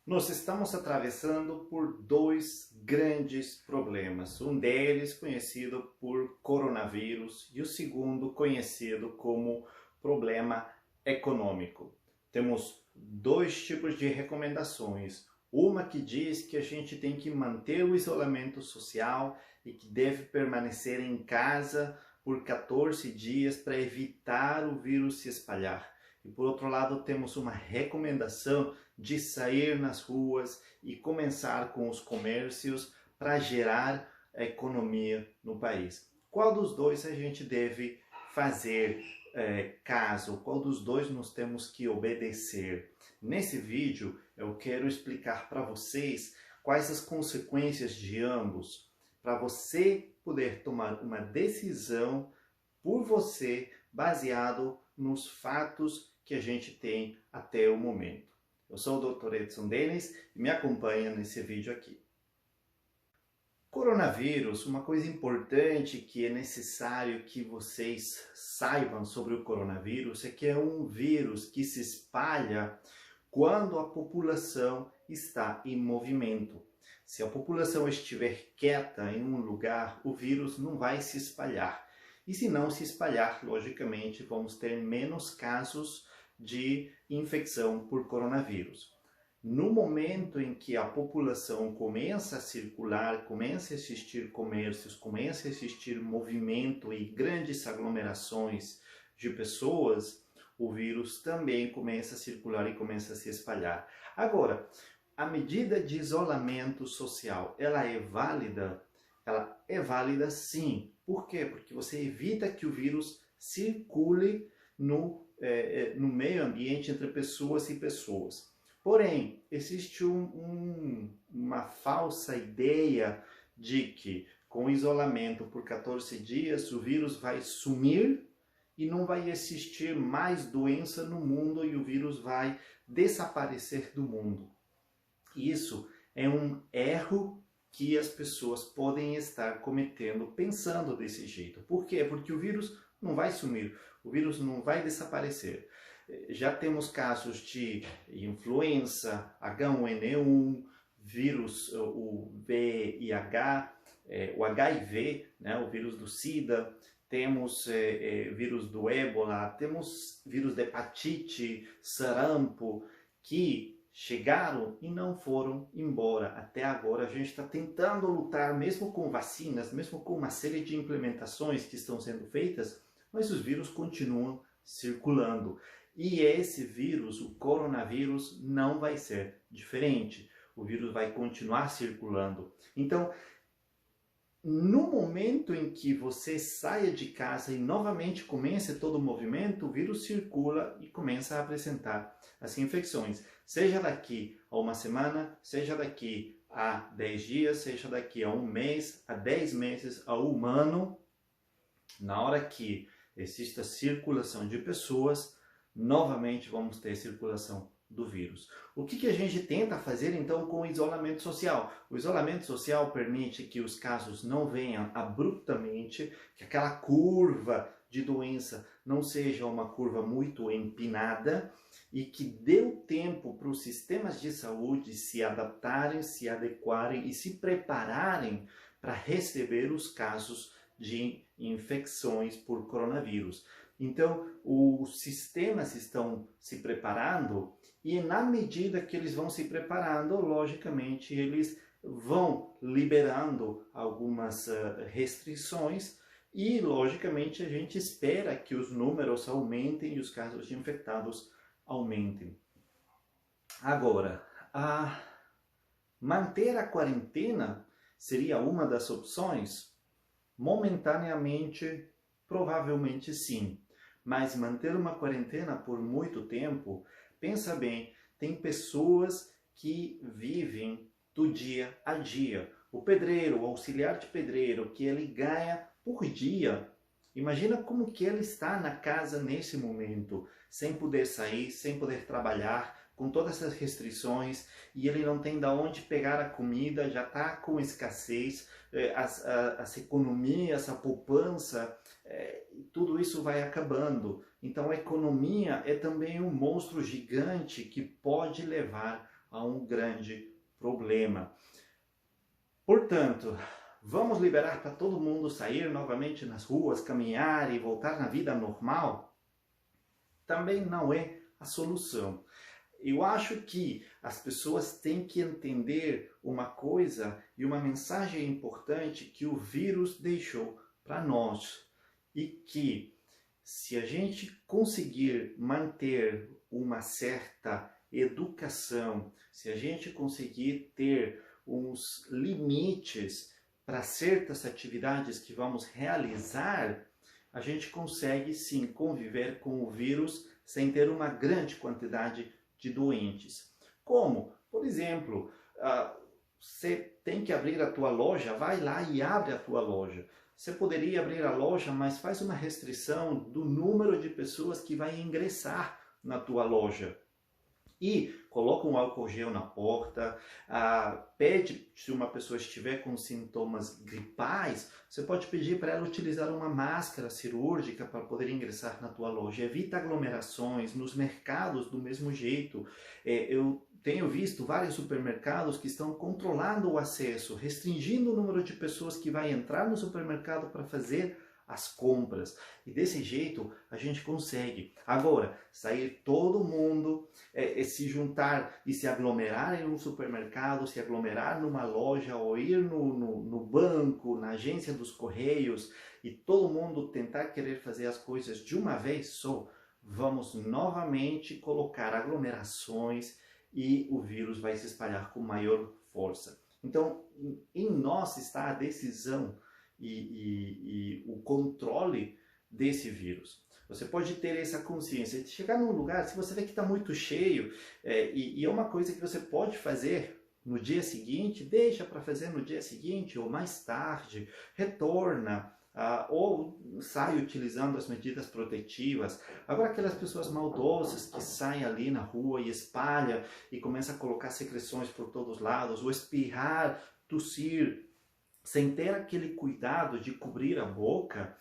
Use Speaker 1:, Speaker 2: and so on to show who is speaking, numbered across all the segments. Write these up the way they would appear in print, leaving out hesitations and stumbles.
Speaker 1: Nós estamos atravessando por dois grandes problemas. Um deles conhecido por coronavírus e o segundo conhecido como problema econômico. Temos dois tipos de recomendações. Uma que diz que a gente tem que manter o isolamento social e que deve permanecer em casa por 14 dias para evitar o vírus se espalhar. E por outro lado, temos uma recomendação de sair nas ruas e começar com os comércios para gerar a economia no país. Qual dos dois a gente deve fazer caso? Qual dos dois nós temos que obedecer? Nesse vídeo eu quero explicar para vocês quais as consequências de ambos, para você poder tomar uma decisão por você baseado nos fatos que a gente tem até o momento. Eu sou o Dr. Edson Denis e me acompanha nesse vídeo aqui. Coronavírus, uma coisa importante que é necessário que vocês saibam sobre o coronavírus é que é um vírus que se espalha quando a população está em movimento. Se a população estiver quieta em um lugar, o vírus não vai se espalhar. E se não se espalhar, logicamente, vamos ter menos casos de infecção por coronavírus. No momento em que a população começa a circular, começa a existir comércios, começa a existir movimento e grandes aglomerações de pessoas, o vírus também começa a circular e começa a se espalhar. Agora, a medida de isolamento social, ela é válida? Ela é válida sim. Por quê? Porque você evita que o vírus circule no meio ambiente entre pessoas e pessoas. Porém, existe uma falsa ideia de que com o isolamento por 14 dias o vírus vai sumir e não vai existir mais doença no mundo e o vírus vai desaparecer do mundo. Isso é um erro que as pessoas podem estar cometendo pensando desse jeito. Por quê? Porque o vírus não vai sumir, o vírus não vai desaparecer. Já temos casos de influenza, H1N1, vírus, o VIH, o HIV, né, o vírus do SIDA, temos vírus do ébola, temos vírus de hepatite, sarampo, que chegaram e não foram embora. Até agora a gente está tentando lutar, mesmo com vacinas, mesmo com uma série de implementações que estão sendo feitas, mas os vírus continuam circulando. E esse vírus, o coronavírus, não vai ser diferente. O vírus vai continuar circulando. Então, no momento em que você saia de casa e novamente comece todo o movimento, o vírus circula e começa a apresentar as infecções. Seja daqui a uma semana, seja daqui a 10 dias, seja daqui a um mês, a 10 meses, a um ano, na hora que exista circulação de pessoas, novamente vamos ter circulação do vírus. O que a gente tenta fazer então com o isolamento social? O isolamento social permite que os casos não venham abruptamente, que aquela curva de doença não seja uma curva muito empinada e que dê o tempo para os sistemas de saúde se adaptarem, se adequarem e se prepararem para receber os casos de infecções por coronavírus. Então, os sistemas estão se preparando e na medida que eles vão se preparando, logicamente, eles vão liberando algumas restrições e, logicamente, a gente espera que os números aumentem e os casos de infectados aumentem. Agora, manter a quarentena seria uma das opções? Momentaneamente, provavelmente sim. Mas manter uma quarentena por muito tempo, pensa bem, tem pessoas que vivem do dia a dia. O pedreiro, o auxiliar de pedreiro, que ele ganha por dia. Imagina como que ele está na casa nesse momento, sem poder sair, sem poder trabalhar, com todas essas restrições, e ele não tem de onde pegar a comida, já está com escassez, as economias, a poupança, tudo isso vai acabando. Então a economia é também um monstro gigante que pode levar a um grande problema. Portanto, vamos liberar para todo mundo sair novamente nas ruas, caminhar e voltar na vida normal? Também não é a solução. Eu acho que as pessoas têm que entender uma coisa e uma mensagem importante que o vírus deixou para nós. E que se a gente conseguir manter uma certa educação, se a gente conseguir ter uns limites para certas atividades que vamos realizar, a gente consegue sim conviver com o vírus sem ter uma grande quantidade de doentes. Como? Por exemplo, você tem que abrir a tua loja, vai lá e abre a tua loja. Você poderia abrir a loja, mas faz uma restrição do número de pessoas que vai ingressar na tua loja. E coloca um álcool gel na porta, pede, se uma pessoa estiver com sintomas gripais, você pode pedir para ela utilizar uma máscara cirúrgica para poder ingressar na tua loja. Evita aglomerações, nos mercados do mesmo jeito. Eu tenho visto vários supermercados que estão controlando o acesso, restringindo o número de pessoas que vai entrar no supermercado para fazer as compras. E desse jeito a gente consegue. Agora, sair todo mundo, se juntar e se aglomerar em um supermercado, se aglomerar numa loja ou ir no banco, na agência dos correios e todo mundo tentar querer fazer as coisas de uma vez só, vamos novamente colocar aglomerações e o vírus vai se espalhar com maior força. Então, em nós está a decisão e o controle desse vírus. Você pode ter essa consciência de chegar num lugar, se você vê que está muito cheio, e é uma coisa que você pode fazer no dia seguinte, deixa para fazer no dia seguinte ou mais tarde, retorna, ou sai utilizando as medidas protetivas. Agora aquelas pessoas maldosas que saem ali na rua e espalham e começam a colocar secreções por todos os lados, ou espirrar, tossir, sem ter aquele cuidado de cobrir a boca,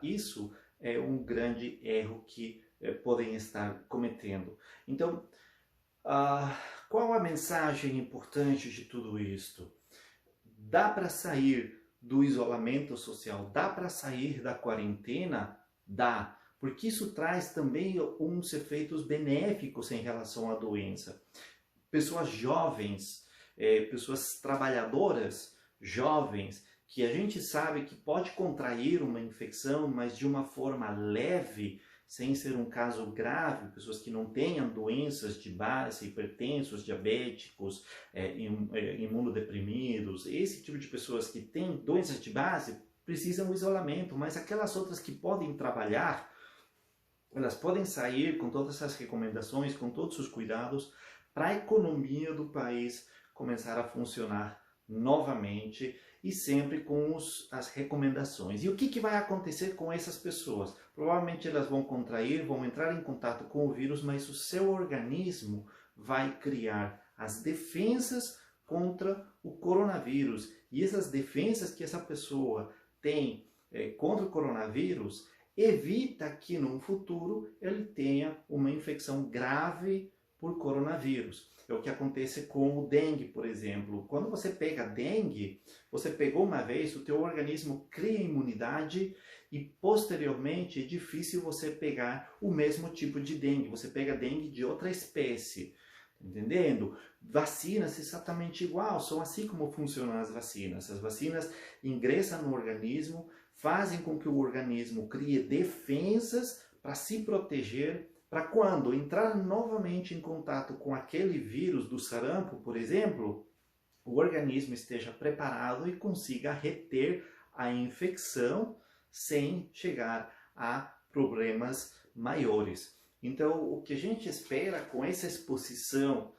Speaker 1: isso é um grande erro que podem estar cometendo. Então, qual a mensagem importante de tudo isto? Dá para sair do isolamento social? Dá para sair da quarentena? Dá, porque isso traz também uns efeitos benéficos em relação à doença. Pessoas jovens, pessoas trabalhadoras, jovens, que a gente sabe que pode contrair uma infecção, mas de uma forma leve, sem ser um caso grave, pessoas que não tenham doenças de base, hipertensos, diabéticos, imunodeprimidos, esse tipo de pessoas que têm doenças de base precisam de isolamento, mas aquelas outras que podem trabalhar, elas podem sair com todas essas recomendações, com todos os cuidados, para a economia do país começar a funcionar novamente e sempre com as recomendações. E o que vai acontecer com essas pessoas? Provavelmente elas vão contrair, vão entrar em contato com o vírus, mas o seu organismo vai criar as defensas contra o coronavírus. E essas defensas que essa pessoa tem contra o coronavírus evita que no futuro ele tenha uma infecção grave por coronavírus. É o que acontece com o dengue, por exemplo. Quando você pega dengue, você pegou uma vez, o teu organismo cria imunidade e posteriormente é difícil você pegar o mesmo tipo de dengue. Você pega dengue de outra espécie, entendendo? Vacinas exatamente igual, são assim como funcionam as vacinas. As vacinas ingressam no organismo, fazem com que o organismo crie defensas para se proteger, para quando entrar novamente em contato com aquele vírus do sarampo, por exemplo, o organismo esteja preparado e consiga reter a infecção sem chegar a problemas maiores. Então, o que a gente espera com essa exposição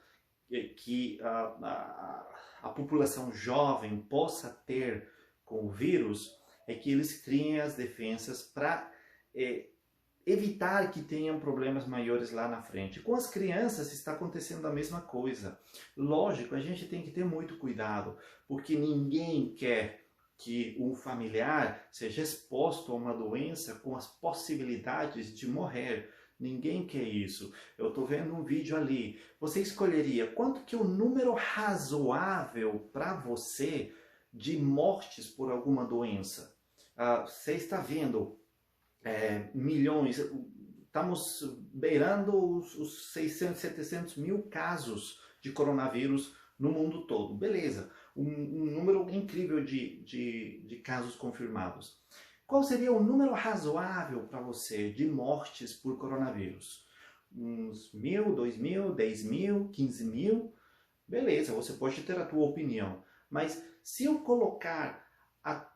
Speaker 1: que a população jovem possa ter com o vírus é que eles criem as defensas para evitar que tenham problemas maiores lá na frente. Com as crianças está acontecendo a mesma coisa. Lógico, a gente tem que ter muito cuidado, porque ninguém quer que um familiar seja exposto a uma doença com as possibilidades de morrer. Ninguém quer isso. Eu estou vendo um vídeo ali. Você escolheria quanto que é o número razoável para você de mortes por alguma doença? Você está vendo milhões, estamos beirando os 600, 700 mil casos de coronavírus no mundo todo. Beleza, um número incrível de casos confirmados. Qual seria o número razoável para você de mortes por coronavírus? Uns 1.000, 2.000, 10.000, 15.000? Beleza, você pode ter a tua opinião. Mas se eu colocar a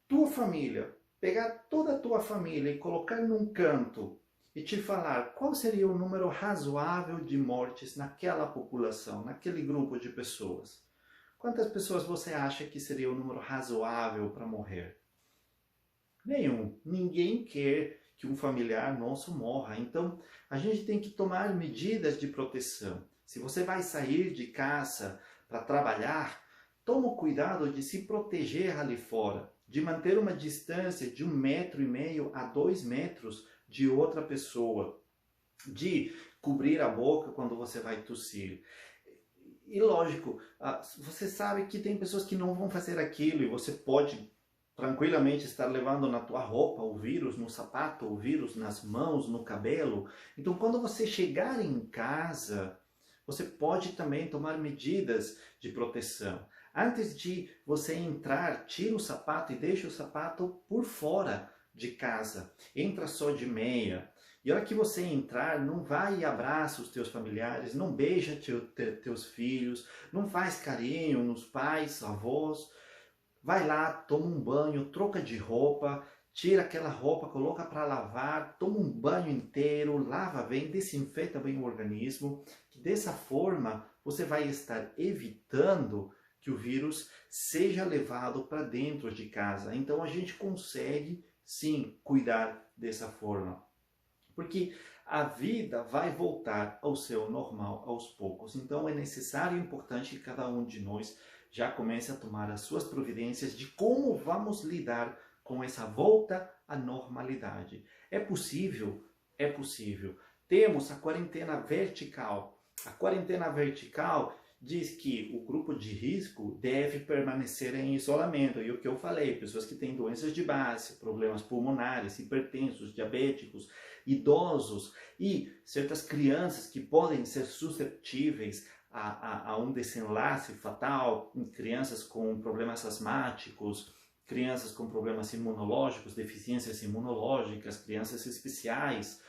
Speaker 1: tua família, pegar toda a tua família e colocar num canto e te falar qual seria o número razoável de mortes naquela população, naquele grupo de pessoas. Quantas pessoas você acha que seria o número razoável para morrer? Nenhum. Ninguém quer que um familiar nosso morra. Então, a gente tem que tomar medidas de proteção. Se você vai sair de casa para trabalhar, toma o cuidado de se proteger ali fora, de manter uma distância de 1,5 m a 2 metros de outra pessoa, de cobrir a boca quando você vai tossir. E lógico, você sabe que tem pessoas que não vão fazer aquilo e você pode tranquilamente estar levando na tua roupa o vírus, no sapato, o vírus nas mãos, no cabelo. Então quando você chegar em casa, você pode também tomar medidas de proteção. Antes de você entrar, tira o sapato e deixa o sapato por fora de casa. Entra só de meia. E a hora que você entrar, não vai e abraça os teus familiares, não beija teus filhos, não faz carinho nos pais, avós. Vai lá, toma um banho, troca de roupa, tira aquela roupa, coloca para lavar, toma um banho inteiro, lava bem, desinfeta bem o organismo. Que dessa forma você vai estar evitando que o vírus seja levado para dentro de casa. Então a gente consegue sim cuidar dessa forma. Porque a vida vai voltar ao seu normal aos poucos. Então é necessário e importante que cada um de nós já comece a tomar as suas providências de como vamos lidar com essa volta à normalidade. É possível? É possível. Temos a quarentena vertical. A quarentena vertical diz que o grupo de risco deve permanecer em isolamento. E o que eu falei, pessoas que têm doenças de base, problemas pulmonares, hipertensos, diabéticos, idosos e certas crianças que podem ser susceptíveis a um desenlace fatal, crianças com problemas asmáticos, crianças com problemas imunológicos, deficiências imunológicas, crianças especiais,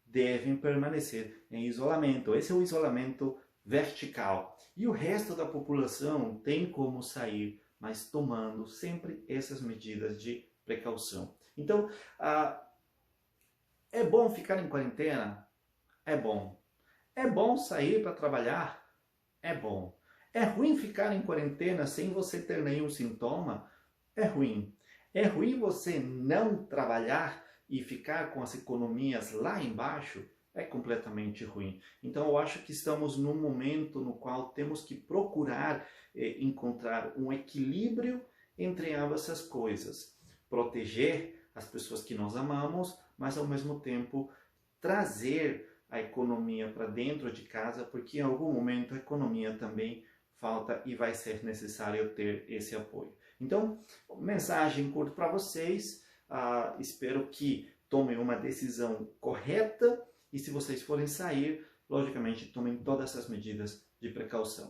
Speaker 1: devem permanecer em isolamento. Esse é o isolamento vertical. E o resto da população tem como sair, mas tomando sempre essas medidas de precaução. Então, é bom ficar em quarentena? É bom. É bom sair para trabalhar? É bom. É ruim ficar em quarentena sem você ter nenhum sintoma? É ruim. É ruim você não trabalhar e ficar com as economias lá embaixo? É completamente ruim. Então eu acho que estamos num momento no qual temos que procurar encontrar um equilíbrio entre ambas essas coisas. Proteger as pessoas que nós amamos, mas ao mesmo tempo trazer a economia para dentro de casa, porque em algum momento a economia também falta e vai ser necessário ter esse apoio. Então, mensagem curta para vocês, espero que tomem uma decisão correta e se vocês forem sair, logicamente tomem todas essas medidas de precaução.